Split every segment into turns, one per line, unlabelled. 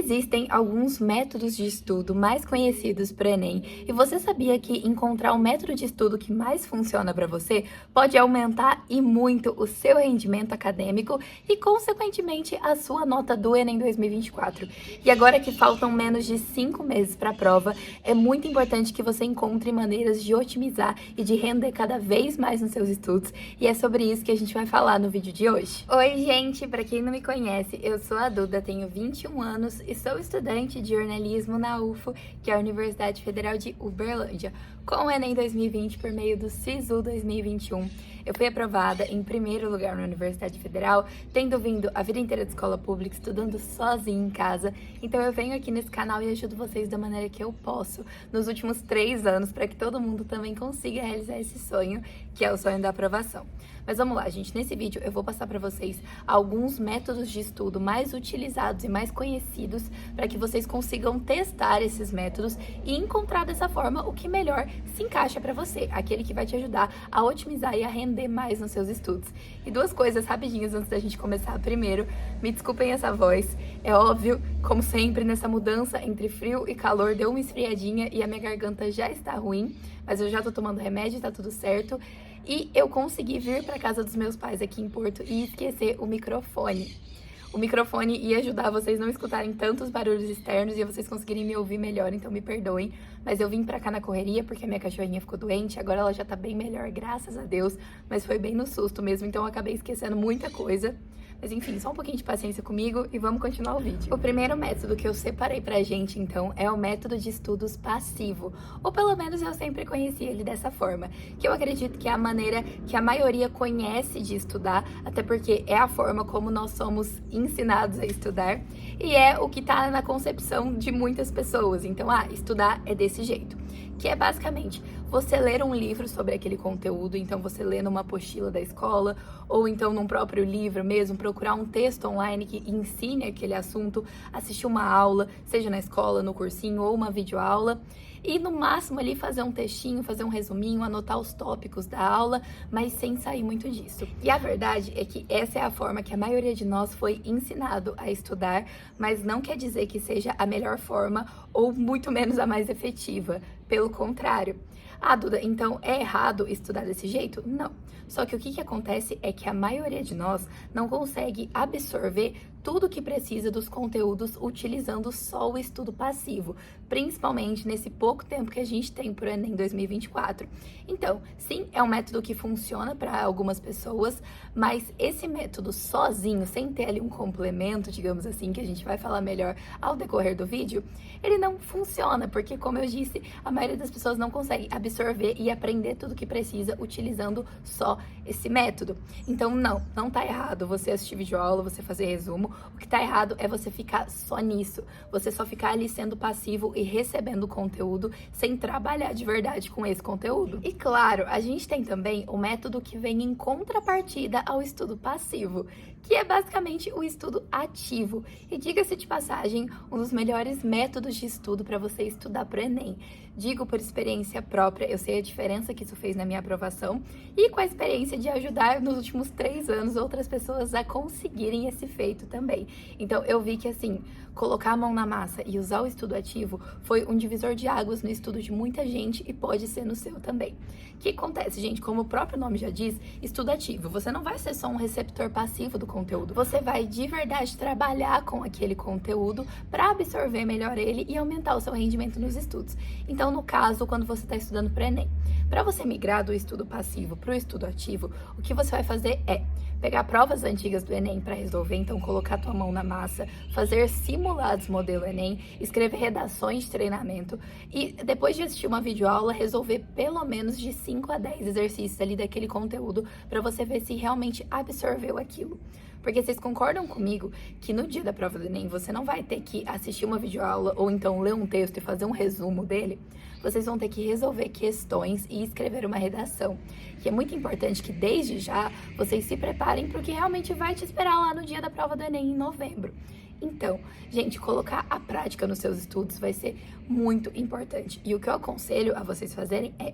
Existem alguns métodos de estudo mais conhecidos para o Enem, e você sabia que encontrar o método de estudo que mais funciona para você pode aumentar e muito o seu rendimento acadêmico e, consequentemente, a sua nota do Enem 2024. E agora que faltam menos de 5 meses para a prova, é muito importante que você encontre maneiras de otimizar e de render cada vez mais nos seus estudos, e é sobre isso que a gente vai falar no vídeo de hoje. Oi, gente! Para quem não me conhece, eu sou a Duda, tenho 21 anos e sou estudante de jornalismo na UFO, que é a Universidade Federal de Uberlândia, com o Enem 2020 por meio do SISU 2021. Eu fui aprovada em primeiro lugar na Universidade Federal, tendo vindo a vida inteira de escola pública, estudando sozinha em casa. Então eu venho aqui nesse canal e ajudo vocês da maneira que eu posso nos últimos 3 anos, para que todo mundo também consiga realizar esse sonho, que é o sonho da aprovação. Mas vamos lá, gente. Nesse vídeo eu vou passar para vocês alguns métodos de estudo mais utilizados e mais conhecidos para que vocês consigam testar esses métodos e encontrar dessa forma o que melhor se encaixa para você, aquele que vai te ajudar a otimizar e a render mais nos seus estudos. E 2 coisas rapidinhas antes da gente começar. Primeiro, me desculpem essa voz. É óbvio, como sempre, nessa mudança entre frio e calor, deu uma esfriadinha e a minha garganta já está ruim, mas eu já tô tomando remédio, tá tudo certo. E eu consegui vir para casa dos meus pais aqui em Porto e esquecer o microfone. O microfone ia ajudar vocês não escutarem tantos barulhos externos e vocês conseguirem me ouvir melhor, então me perdoem. Mas eu vim pra cá na correria porque a minha cachorrinha ficou doente, agora ela já tá bem melhor, graças a Deus. Mas foi bem no susto mesmo, então eu acabei esquecendo muita coisa. Mas enfim, só um pouquinho de paciência comigo e vamos continuar o vídeo. O primeiro método que eu separei pra gente, então, é o método de estudos passivo. Ou pelo menos eu sempre conheci ele dessa forma, que eu acredito que é a maneira que a maioria conhece de estudar, até porque é a forma como nós somos ensinados a estudar, e é o que tá na concepção de muitas pessoas. Então, estudar é desse jeito. Que é basicamente você ler um livro sobre aquele conteúdo, então você lê numa apostila da escola, ou então num próprio livro mesmo, procurar um texto online que ensine aquele assunto, assistir uma aula, seja na escola, no cursinho, ou uma videoaula, e no máximo ali fazer um textinho, fazer um resuminho, anotar os tópicos da aula, mas sem sair muito disso. E a verdade é que essa é a forma que a maioria de nós foi ensinado a estudar, mas não quer dizer que seja a melhor forma ou muito menos a mais efetiva. Pelo contrário. Duda, então é errado estudar desse jeito? Não. Só que o que acontece é que a maioria de nós não consegue absorver tudo o que precisa dos conteúdos utilizando só o estudo passivo, principalmente nesse pouco tempo que a gente tem para o Enem 2024. Então, sim, é um método que funciona para algumas pessoas, mas esse método sozinho, sem ter ali um complemento, digamos assim, que a gente vai falar melhor ao decorrer do vídeo, ele não funciona, porque, como eu disse, a maioria das pessoas não consegue absorver e aprender tudo o que precisa utilizando só esse método. Então, não tá errado você assistir videoaula, você fazer resumo. O que tá errado é você ficar só nisso, você só ficar ali sendo passivo e recebendo conteúdo sem trabalhar de verdade com esse conteúdo. E claro, a gente tem também o método que vem em contrapartida ao estudo passivo, que é basicamente o estudo ativo. E diga-se de passagem, um dos melhores métodos de estudo para você estudar para o Enem. Digo por experiência própria, eu sei a diferença que isso fez na minha aprovação e com a experiência de ajudar nos últimos 3 anos outras pessoas a conseguirem esse feito também. Então eu vi que assim, colocar a mão na massa e usar o estudo ativo foi um divisor de águas no estudo de muita gente e pode ser no seu também. O que acontece, gente? Como o próprio nome já diz, estudo ativo. Você não vai ser só um receptor passivo do conteúdo, você vai de verdade trabalhar com aquele conteúdo para absorver melhor ele e aumentar o seu rendimento nos estudos. Então, no caso, quando você está estudando para o Enem, para você migrar do estudo passivo para o estudo ativo, o que você vai fazer é pegar provas antigas do Enem para resolver, então colocar tua mão na massa, fazer simulados modelo Enem, escrever redações de treinamento e depois de assistir uma videoaula, resolver pelo menos de 5 a 10 exercícios ali daquele conteúdo para você ver se realmente absorveu aquilo. Porque vocês concordam comigo que no dia da prova do Enem você não vai ter que assistir uma videoaula ou então ler um texto e fazer um resumo dele? Vocês vão ter que resolver questões e escrever uma redação. Que é muito importante que desde já vocês se preparem para o que realmente vai te esperar lá no dia da prova do Enem em novembro. Então, gente, colocar a prática nos seus estudos vai ser muito importante. E o que eu aconselho a vocês fazerem é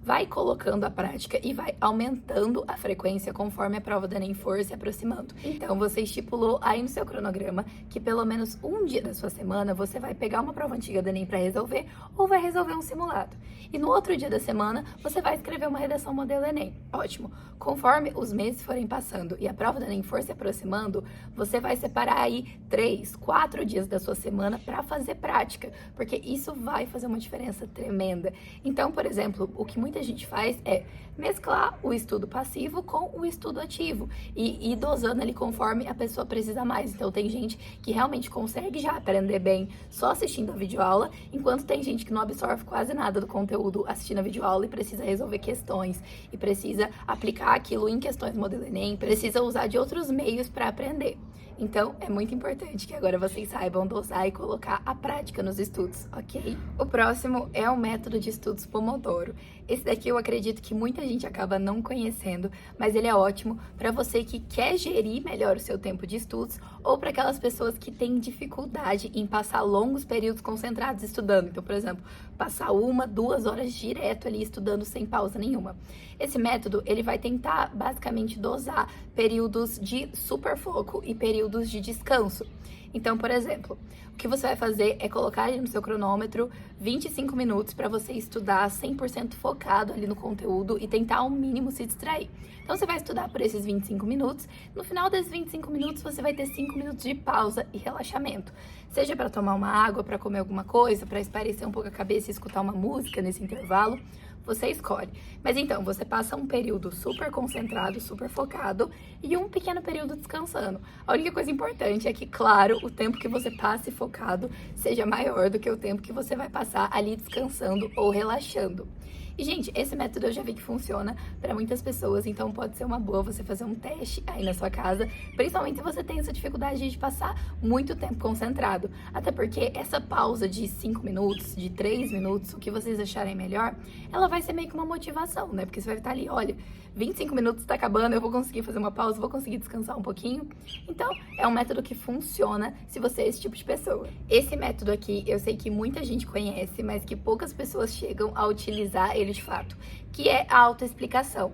vai colocando a prática e vai aumentando a frequência conforme a prova do Enem for se aproximando. Então, você estipulou aí no seu cronograma que pelo menos um dia da sua semana você vai pegar uma prova antiga do Enem para resolver ou vai resolver um simulado. E no outro dia da semana, você vai escrever uma redação modelo Enem. Ótimo! Conforme os meses forem passando e a prova do Enem for se aproximando, você vai separar aí 3, 4 dias da sua semana para fazer prática, porque isso vai fazer uma diferença tremenda. Então, por exemplo, o que muita gente faz é mesclar o estudo passivo com o estudo ativo e ir dosando ali conforme a pessoa precisa mais. Então, tem gente que realmente consegue já aprender bem só assistindo a videoaula, enquanto tem gente que não absorve quase nada do conteúdo assistindo a videoaula e precisa resolver questões e precisa aplicar aquilo em questões modelo Enem, precisa usar de outros meios para aprender. Então, é muito importante que agora vocês saibam dosar e colocar a prática nos estudos, ok? O próximo é o método de estudos Pomodoro. Esse daqui eu acredito que muita gente acaba não conhecendo, mas ele é ótimo para você que quer gerir melhor o seu tempo de estudos ou para aquelas pessoas que têm dificuldade em passar longos períodos concentrados estudando. Então, por exemplo, passar 1, 2 horas direto ali estudando sem pausa nenhuma. Esse método, ele vai tentar basicamente dosar períodos de superfoco e períodos de descanso. Então, por exemplo, o que você vai fazer é colocar ali no seu cronômetro 25 minutos para você estudar 100% focado ali no conteúdo e tentar ao mínimo se distrair. Então, você vai estudar por esses 25 minutos. No final desses 25 minutos, você vai ter 5 minutos de pausa e relaxamento. Seja para tomar uma água, para comer alguma coisa, para espairecer um pouco a cabeça e escutar uma música nesse intervalo. Você escolhe. Mas então, você passa um período super concentrado, super focado e um pequeno período descansando. A única coisa importante é que, claro, o tempo que você passe focado seja maior do que o tempo que você vai passar ali descansando ou relaxando. E, gente, esse método eu já vi que funciona para muitas pessoas, então pode ser uma boa você fazer um teste aí na sua casa, principalmente se você tem essa dificuldade de passar muito tempo concentrado. Até porque essa pausa de 5 minutos, de 3 minutos, o que vocês acharem melhor, ela vai ser meio que uma motivação, né? Porque você vai estar ali, olha, 25 minutos tá acabando, eu vou conseguir fazer uma pausa, vou conseguir descansar um pouquinho. Então, é um método que funciona se você é esse tipo de pessoa. Esse método aqui, eu sei que muita gente conhece, mas que poucas pessoas chegam a utilizar ele de fato, que é a autoexplicação.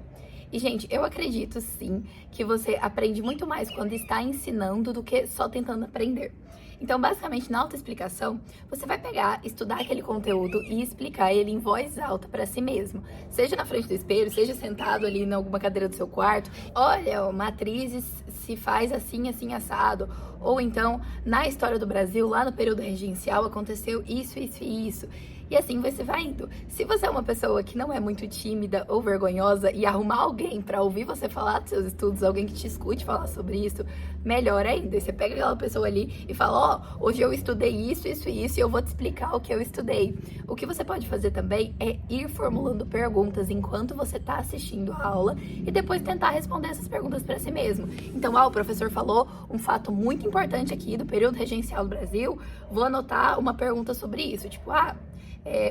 E, gente, eu acredito sim que você aprende muito mais quando está ensinando do que só tentando aprender. Então, basicamente, na autoexplicação, você vai pegar, estudar aquele conteúdo e explicar ele em voz alta para si mesmo. Seja na frente do espelho, seja sentado ali em alguma cadeira do seu quarto. Olha, matrizes se faz assim, assim, assado. Ou então, na história do Brasil, lá no período regencial, aconteceu isso, isso e isso. E assim você vai indo. Se você é uma pessoa que não é muito tímida ou vergonhosa e arrumar alguém para ouvir você falar dos seus estudos, alguém que te escute falar sobre isso, melhor ainda. Você pega aquela pessoa ali e fala, hoje eu estudei isso, isso e isso e eu vou te explicar o que eu estudei. O que você pode fazer também é ir formulando perguntas enquanto você está assistindo a aula e depois tentar responder essas perguntas para si mesmo. Então, o professor falou um fato muito importante aqui do período regencial do Brasil, vou anotar uma pergunta sobre isso, tipo,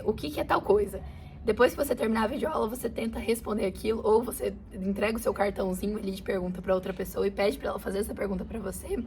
o que é tal coisa? Depois que você terminar a videoaula, você tenta responder aquilo, ou você entrega o seu cartãozinho ali de pergunta para outra pessoa e pede para ela fazer essa pergunta para você.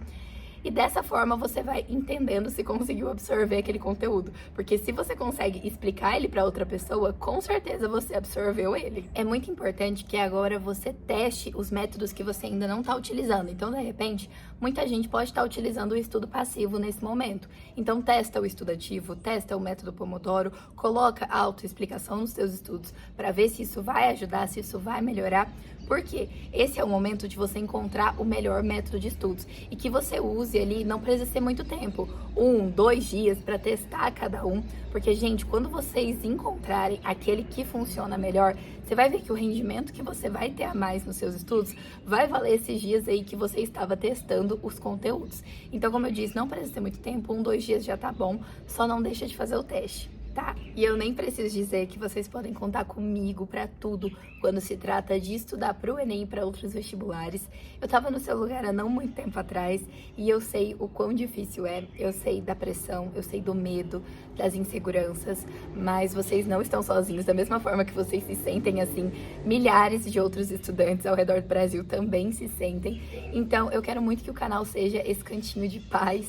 E dessa forma você vai entendendo se conseguiu absorver aquele conteúdo. Porque se você consegue explicar ele para outra pessoa, com certeza você absorveu ele. É muito importante que agora você teste os métodos que você ainda não está utilizando. Então, de repente, muita gente pode estar utilizando o estudo passivo nesse momento. Então, testa o estudo ativo, testa o método Pomodoro, coloca a autoexplicação nos seus estudos para ver se isso vai ajudar, se isso vai melhorar. Porque esse é o momento de você encontrar o melhor método de estudos e que você use ali, não precisa ser muito tempo, 1, 2 dias para testar cada um, porque, gente, quando vocês encontrarem aquele que funciona melhor, você vai ver que o rendimento que você vai ter a mais nos seus estudos vai valer esses dias aí que você estava testando os conteúdos. Então, como eu disse, não precisa ser muito tempo, 1, 2 dias já tá bom, só não deixa de fazer o teste. Tá? E eu nem preciso dizer que vocês podem contar comigo pra tudo quando se trata de estudar pro Enem e para outros vestibulares. Eu tava no seu lugar há não muito tempo atrás e eu sei o quão difícil é, eu sei da pressão, eu sei do medo, das inseguranças, mas vocês não estão sozinhos, da mesma forma que vocês se sentem assim, milhares de outros estudantes ao redor do Brasil também se sentem. Então eu quero muito que o canal seja esse cantinho de paz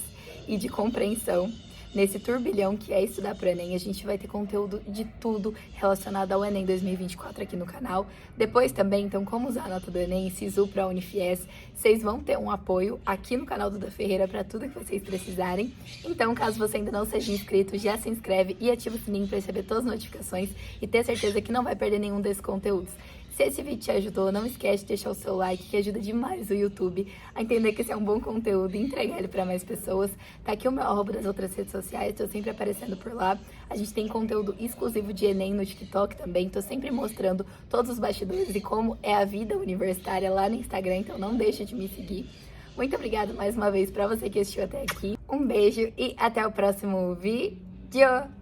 e de compreensão nesse turbilhão que é estudar pro Enem. A gente vai ter conteúdo de tudo relacionado ao Enem 2024 aqui no canal. Depois também, então, como usar a nota do Enem, SISU para a Unifies, vocês vão ter um apoio aqui no canal do Duda Ferreira para tudo que vocês precisarem. Então, caso você ainda não seja inscrito, já se inscreve e ativa o sininho para receber todas as notificações e ter certeza que não vai perder nenhum desses conteúdos. Se esse vídeo te ajudou, não esquece de deixar o seu like, que ajuda demais o YouTube a entender que esse é um bom conteúdo e entregar ele para mais pessoas. Tá aqui o meu arroba das outras redes sociais, tô sempre aparecendo por lá. A gente tem conteúdo exclusivo de Enem no TikTok também, tô sempre mostrando todos os bastidores e como é a vida universitária lá no Instagram, então não deixa de me seguir. Muito obrigada mais uma vez para você que assistiu até aqui. Um beijo e até o próximo vídeo!